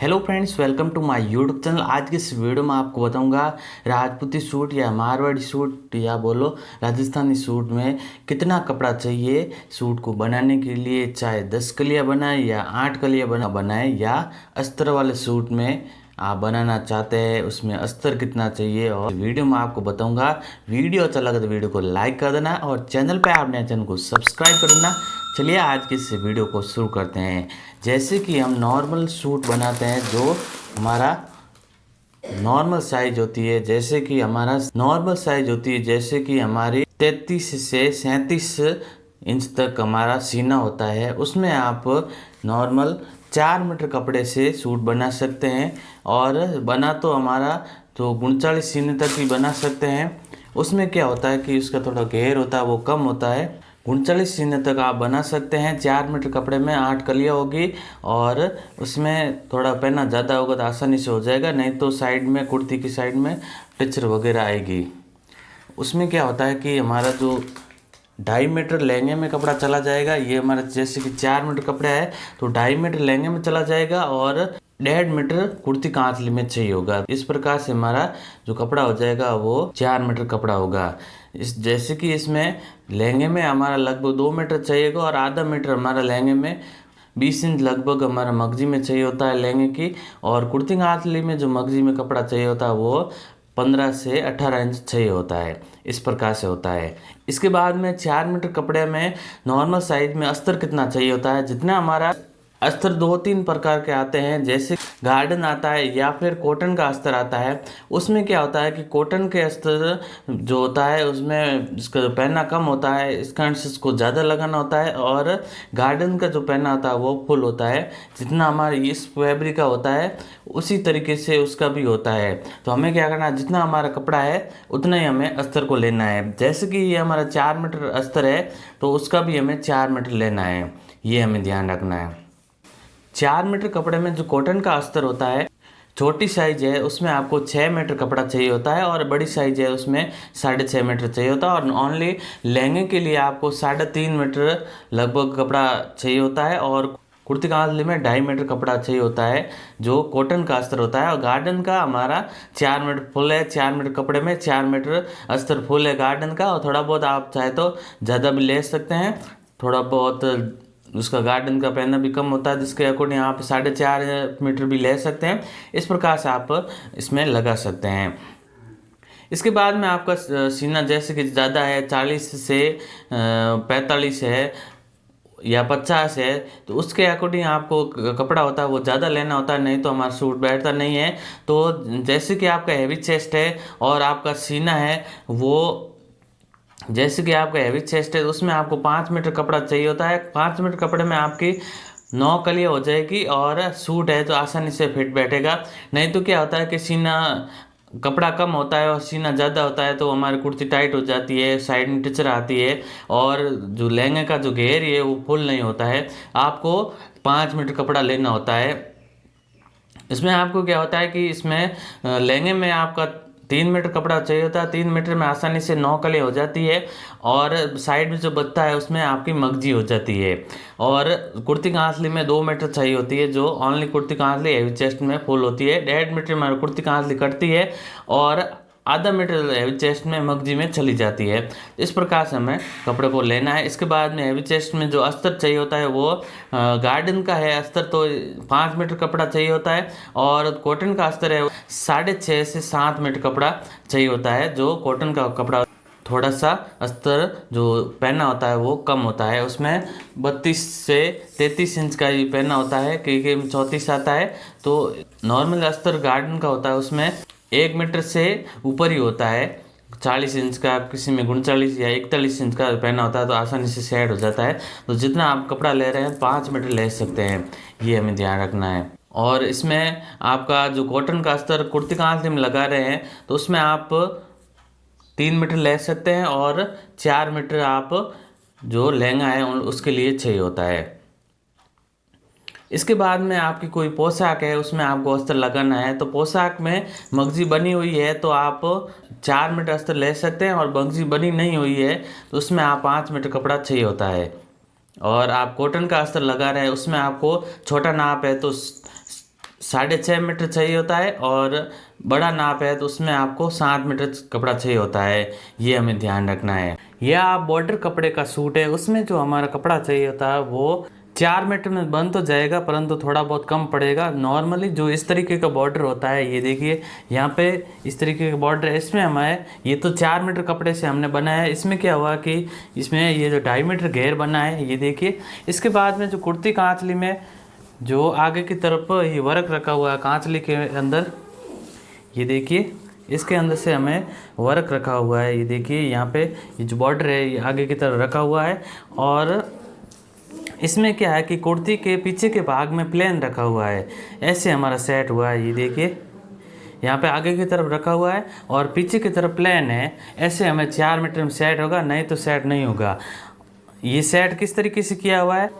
Hello friends, welcome to my YouTube channel. आज की इस वीडियो में आपको बताऊंगा राजपूती सूट या मारवाड़ी सूट या बोलो राजस्थानी सूट में कितना कपड़ा चाहिए सूट को बनाने के लिए। चाहे 10 कलियाँ बनाए या 8 कलियाँ बनाए या अस्तर वाले सूट में आप बनाना चाहते हैं उसमें अस्तर कितना चाहिए, और वीडियो में आपको बताऊंगा। वीडियो अच्छा लगा तो वीडियो को लाइक कर देना और चैनल पे आप नए चैनल को सब्सक्राइब कर देना। चलिए आज की इस वीडियो को शुरू करते हैं। जैसे कि हम नॉर्मल सूट बनाते हैं, जो हमारा नॉर्मल साइज होती है, जैसे कि हमारा नॉर्मल साइज होती है, जैसे कि हमारी 33 से 37 इंच तक हमारा सीना होता है, उसमें आप नॉर्मल 4 मीटर कपड़े से सूट बना सकते हैं। और बना तो हमारा तो 39 सीने तक भी बना सकते हैं। उसमें क्या होता है कि उसका थोड़ा घेर होता है वो कम होता है। 39 सीने तक आप बना सकते हैं। 4 मीटर कपड़े में 8 कलियाँ होगी और उसमें थोड़ा पहना ज़्यादा होगा तो आसानी से हो जाएगा, नहीं तो साइड में कुर्ती की साइड में टिचर वगैरह आएगी। उसमें क्या होता है कि हमारा जो 2.5 मीटर लहंगे में कपड़ा चला जाएगा। ये हमारा जैसे कि 4 मीटर कपड़ा है तो 2.5 मीटर लहंगे में चला जाएगा और 1.5 मीटर कुर्ती कांतली में चाहिए होगा। इस प्रकार से हमारा जो कपड़ा हो जाएगा वो 4 मीटर कपड़ा होगा। इस जैसे कि इसमें लहंगे में हमारा लगभग 2 मीटर चाहिएगा और आधा मीटर हमारा लहंगे में 20 इंच लगभग हमारा मगजी में चाहिए होता है लहंगे की। और कुर्ती कांतली में जो मगजी में कपड़ा चाहिए होता है वो 15 से 18 इंच चाहिए होता है। इस प्रकार से होता है। इसके बाद में 4 मीटर कपड़े में नॉर्मल साइज में अस्तर कितना चाहिए होता है। जितना हमारा अस्तर 2-3 प्रकार के आते हैं, जैसे गार्डन आता है या फिर कॉटन का अस्तर आता है। उसमें क्या होता है कि कॉटन के अस्तर जो होता है उसमें इसका जो पहना कम होता है, इस कारण से इसको ज़्यादा लगाना होता है। और गार्डन का जो पहना होता है वो फुल होता है। जितना हमारे इस फैब्रिक का होता है उसी तरीके से उसका भी होता है। तो हमें क्या करना है, जितना हमारा कपड़ा है उतना ही हमें अस्तर को लेना है। जैसे कि ये हमारा 4 मीटर अस्तर है तो उसका भी हमें 4 मीटर लेना है, ये हमें ध्यान रखना है। 4 मीटर कपड़े में जो कॉटन का अस्तर होता है, छोटी साइज है उसमें आपको 6 मीटर कपड़ा चाहिए होता है और बड़ी साइज है उसमें 6.5 मीटर चाहिए होता है। और ओनली लहंगे के लिए आपको 3.5 मीटर लगभग कपड़ा चाहिए होता है। और कुर्ती कांतली में 2.5 मीटर कपड़ा चाहिए होता है जो कॉटन का अस्तर होता है। और गार्डन का हमारा 4 मीटर फुल है। 4 मीटर कपड़े में 4 मीटर अस्तर फुल है गार्डन का। और थोड़ा बहुत आप चाहे तो ज़्यादा भी ले सकते हैं, थोड़ा बहुत उसका गार्डन का पहना भी कम होता है, जिसके अकॉर्डिंग आप 4.5 मीटर भी ले सकते हैं। इस प्रकार से आप इसमें लगा सकते हैं। इसके बाद में आपका सीना जैसे कि ज़्यादा है, 40 से 45 है या 50 है, तो उसके अकॉर्डिंग आपको कपड़ा होता है वो ज़्यादा लेना होता है, नहीं तो हमारा सूट बैठता नहीं है। तो जैसे कि आपका हैवी चेस्ट है और आपका सीना है वो जैसे कि आपका हैवी चेस्ट है, उसमें आपको 5 मीटर कपड़ा चाहिए होता है। 5 मीटर कपड़े में आपकी 9 कलियाँ हो जाएगी और सूट है तो आसानी से फिट बैठेगा। नहीं तो क्या होता है कि सीना कपड़ा कम होता है और सीना ज़्यादा होता है तो हमारी कुर्ती टाइट हो जाती है, साइड में टिचर आती है और जो लहंगे का जो घेर है वो फुल नहीं होता है। आपको 5 मीटर कपड़ा लेना होता है। इसमें आपको क्या होता है कि इसमें लहंगे में आपका 3 मीटर कपड़ा चाहिए होता है। 3 मीटर में आसानी से 9 कली हो जाती है और साइड में जो बचता है उसमें आपकी मगजी हो जाती है। और कुर्ती कांतली में 2 मीटर चाहिए होती है, जो only kurti Kantli heavy chest में फुल होती है। 1.5 मीटर में कुर्ती कांतली कटती है और आधा मीटर हैवी चेस्ट में मगजी में चली जाती है। इस प्रकार से हमें कपड़े को लेना है। इसके बाद में हैवी चेस्ट में जो अस्तर चाहिए होता है वो गार्डन का है अस्तर, तो 5 मीटर कपड़ा चाहिए होता है। और कॉटन का अस्तर है 6.5 से 7 मीटर कपड़ा चाहिए होता है। जो कॉटन का कपड़ा थोड़ा सा अस्तर जो पहना होता है वो कम होता है, उसमें 32 से 33 इंच का ही पहना होता है, क्योंकि 34 आता है। तो नॉर्मल अस्तर गार्डन का होता है उसमें 1 मीटर से ऊपर ही होता है। 40 इंच का किसी में 39 या 41 इंच का पहना होता है तो आसानी से सेट हो जाता है। तो जितना आप कपड़ा ले रहे हैं 5 मीटर ले सकते हैं, ये हमें ध्यान रखना है। और इसमें आपका जो कॉटन का अस्तर कुर्ती कांतली में लगा रहे हैं तो उसमें आप 3 मीटर ले सकते हैं और 4 मीटर आप जो लहंगा है उसके लिए चाहिए होता है। इसके बाद में आपकी कोई पोशाक है उसमें आपको अस्तर लगाना है, तो पोशाक में मगजी बनी हुई है तो आप 4 मीटर अस्तर ले सकते हैं। और मगजी बनी नहीं हुई है तो उसमें आप 5 मीटर कपड़ा चाहिए होता है। और आप कॉटन का अस्तर लगा रहे हैं उसमें आपको छोटा नाप है तो 6.5 मीटर चाहिए होता है, और बड़ा नाप है तो उसमें आपको 7 मीटर कपड़ा चाहिए होता है। ये हमें ध्यान रखना है। यह आप बॉर्डर कपड़े का सूट है, उसमें जो हमारा कपड़ा चाहिए होता है वो 4 मीटर में बन तो जाएगा, परंतु थोड़ा बहुत कम पड़ेगा। नॉर्मली जो इस तरीके का बॉर्डर होता है, ये देखिए यहाँ पे इस तरीके का बॉर्डर है, इसमें हमें ये तो 4 मीटर कपड़े से हमने बनाया है। इसमें क्या हुआ कि इसमें ये जो 2.5 मीटर घेर बना है, ये देखिए। इसके बाद में जो कुर्ती कांचली में जो आगे की तरफ ये वर्क रखा हुआ है कांचली के अंदर, ये देखिए इसके अंदर से हमें वर्क रखा हुआ है। ये देखिए यहाँ पे ये जो बॉर्डर है ये आगे की तरफ रखा हुआ है, और इसमें क्या है कि कुर्ती के पीछे के भाग में प्लेन रखा हुआ है। ऐसे हमारा सेट हुआ है। ये देखिए यहाँ पे आगे की तरफ रखा हुआ है और पीछे की तरफ प्लेन है। ऐसे हमें 4 मीटर में सेट होगा, नहीं तो सेट नहीं होगा। ये सेट किस तरीके से किया हुआ है,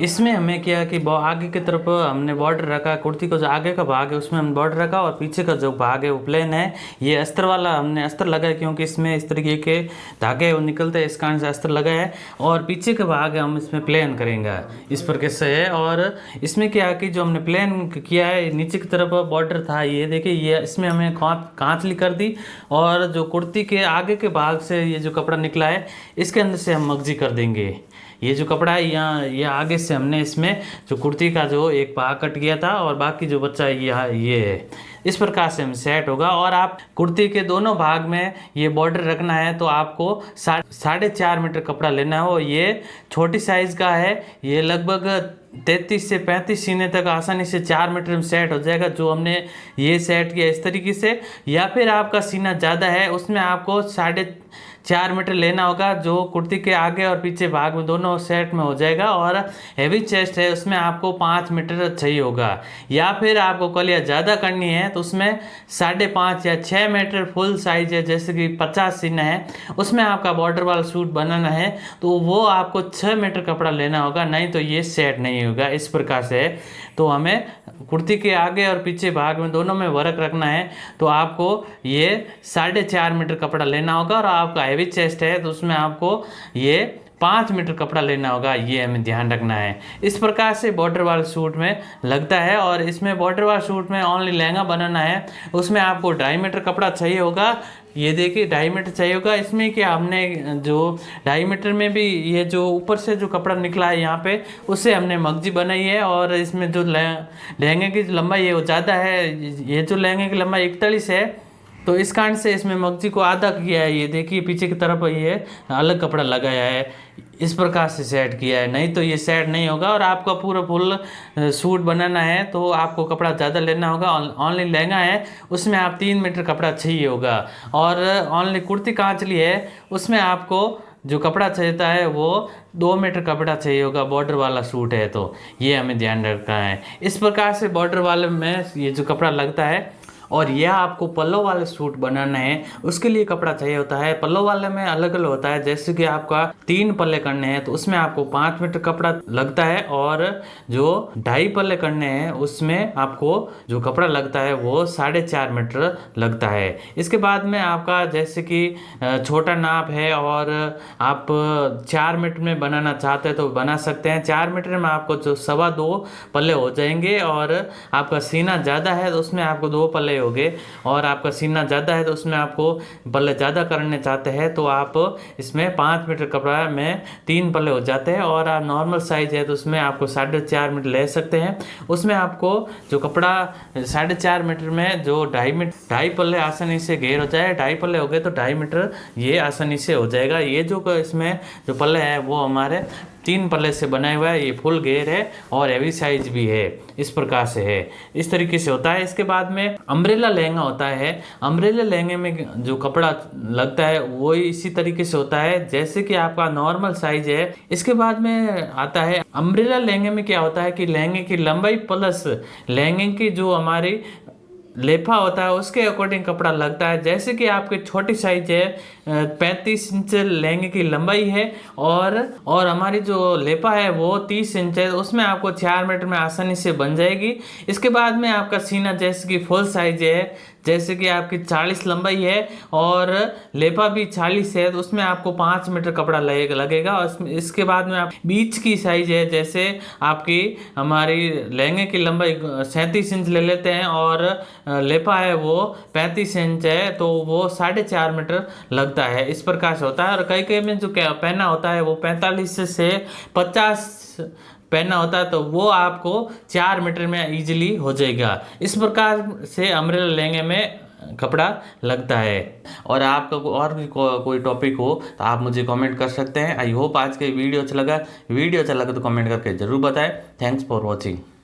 इसमें हमें क्या कि आगे की तरफ हमने बॉर्डर रखा, कुर्ती को जो आगे का भाग है उसमें हमने बॉर्डर रखा, और पीछे का जो भाग है वो प्लेन है। ये अस्तर वाला हमने अस्तर लगाया, क्योंकि इसमें इस तरीके के धागे वो निकलते हैं, इस कारण से अस्तर लगाया है। और पीछे का भाग है हम इसमें प्लेन करेंगे, इस प्रकार से है। और इसमें क्या है कि जो हमने प्लेन किया है, नीचे की तरफ बॉर्डर था, ये देखिए ये इसमें हमने कांचली कर दी, और जो कुर्ती के आगे के भाग से ये जो कपड़ा निकला है इसके अंदर से हम मगजी कर देंगे। ये जो कपड़ा है यहाँ ये आगे से हमने इसमें जो कुर्ती का जो एक भाग कट गया था, और बाकी जो बच्चा ये है। इस प्रकार से हम सेट होगा। और आप कुर्ती के दोनों भाग में ये बॉर्डर रखना है तो आपको 4.5 मीटर कपड़ा लेना हो। ये छोटी साइज़ का है, ये लगभग 33 से 35 सीने तक आसानी से 4 मीटर में सेट हो जाएगा, जो हमने ये सेट किया इस तरीके से। या फिर आपका सीना ज़्यादा है, उसमें आपको 4.5 मीटर लेना होगा, जो कुर्ती के आगे और पीछे भाग में दोनों सेट में हो जाएगा। और हैवी चेस्ट है, उसमें आपको 5 मीटर चाहिए होगा। या फिर आपको कलिया ज़्यादा करनी है तो उसमें 5.5 या 6 मीटर फुल साइज है, जैसे कि 50 सीना है, उसमें आपका बॉर्डर वाला सूट बनाना है तो वो आपको 6 मीटर कपड़ा लेना होगा, नहीं तो ये सेट नहीं होगा। इस प्रकार से तो हमें कुर्ती के आगे और पीछे भाग में दोनों में वर्क रखना है, तो आपको ये 4.5 मीटर कपड़ा लेना होगा। और आपका हैवी चेस्ट है तो उसमें आपको ये 5 मीटर कपड़ा लेना होगा, ये हमें ध्यान रखना है। इस प्रकार से बॉर्डर वाले सूट में लगता है। और इसमें बॉर्डर वाले सूट में ओनली लहंगा बनाना है, उसमें आपको 2.5 मीटर कपड़ा चाहिए होगा। ये देखिए 2.5 मीटर चाहिए होगा। इसमें क्या हमने जो 2.5 मीटर में भी ये जो ऊपर से जो कपड़ा निकला है यहाँ पे, उससे हमने मगजी बनाई है। और इसमें जो लहंगे की लंबाई है वो ज़्यादा है, ये जो लहंगे की लंबाई 41 है, तो इस कारण से इसमें मगजी को आधा किया है। ये देखिए पीछे की तरफ ये अलग कपड़ा लगाया है, इस प्रकार से सेट किया है, नहीं तो ये सेट नहीं होगा। और आपका पूरा फुल सूट बनाना है तो आपको कपड़ा ज़्यादा लेना होगा। ओनली लहंगा है उसमें आप 3 मीटर कपड़ा चाहिए होगा। और ओनली कुर्ती कांचली है उसमें आपको जो कपड़ा चाहिए है वो 2 मीटर कपड़ा चाहिए होगा, बॉर्डर वाला सूट है तो ये हमें ध्यान रखना है। इस प्रकार से बॉर्डर वाले में ये जो कपड़ा लगता है। और यह आपको पल्लो वाले सूट बनाना है, उसके लिए कपड़ा चाहिए होता है। पल्लो वाले में अलग अलग होता है, जैसे कि आपका 3 पल्ले करने हैं तो उसमें आपको 5 मीटर कपड़ा लगता है, और जो 2.5 पल्ले करने हैं उसमें आपको जो कपड़ा लगता है वो 4.5 मीटर लगता है। इसके बाद में आपका जैसे कि छोटा नाप है और आप 4 मीटर में बनाना चाहते हैं तो बना सकते हैं। 4 मीटर में आपको जो 2.25 पल्ले हो जाएंगे। और आपका सीना ज़्यादा है तो उसमें आपको 2 पल्ले हो गए, और आपका सीना ज़्यादा है तो उसमें आपको पल्ले ज़्यादा करने चाहते हैं तो आप इसमें 5 मीटर कपड़ा में 3 पल्ले हो जाते हैं। और आप नॉर्मल साइज है तो उसमें आपको 4.5 मीटर ले सकते हैं। उसमें आपको जो कपड़ा 4.5 मीटर में जो 2.5 पल्ले आसानी से घेर हो जाए, 2.5 पल्ले हो गए तो 2.5 मीटर ये आसानी से हो जाएगा। ये जो इसमें जो पल्ले हैं वो हमारे 3 पल्ले से बनाए हुआ है, ये फुल घेर है और हैवी साइज भी है, इस प्रकार से है, इस तरीके से होता है। इसके बाद में अम्ब्रेला लहंगा होता है। अम्ब्रेला लहंगे में जो कपड़ा लगता है वो इसी तरीके से होता है जैसे कि आपका नॉर्मल साइज है। इसके बाद में आता है अम्ब्रेला लहंगे में क्या होता है कि लहंगे की लंबाई प्लस लहंगे की जो हमारी लेफा होता है उसके अकॉर्डिंग कपड़ा लगता है। जैसे कि आपकी छोटी साइज है 35 इंच लहंगे की लंबाई है, और हमारी जो लेफा है वो 30 इंच है, उसमें आपको 4 मीटर में आसानी से बन जाएगी। इसके बाद में आपका सीना जैसे कि फुल साइज है जैसे कि आपकी 40 लंबाई है और लेपा भी 40 है, तो उसमें आपको 5 मीटर कपड़ा लगेगा। और इसके बाद में आप बीच की साइज है, जैसे आपकी हमारी लहंगे की लंबाई 37 इंच ले लेते हैं और लेपा है वो 35 इंच है, तो वो 4.5 मीटर लगता है। इस प्रकार से होता है। और कई कई में जो पहना होता है वो 45 से 50 पहनना होता है, तो वो आपको 4 मीटर में इजीली हो जाएगा। इस प्रकार से अम्ब्रेला लहंगे में कपड़ा लगता है। और आपका और भी कोई टॉपिक हो तो आप मुझे कमेंट कर सकते हैं। आई होप आज के वीडियो अच्छा लगा। वीडियो अच्छा लगा तो कमेंट करके ज़रूर बताएं। Thanks for watching.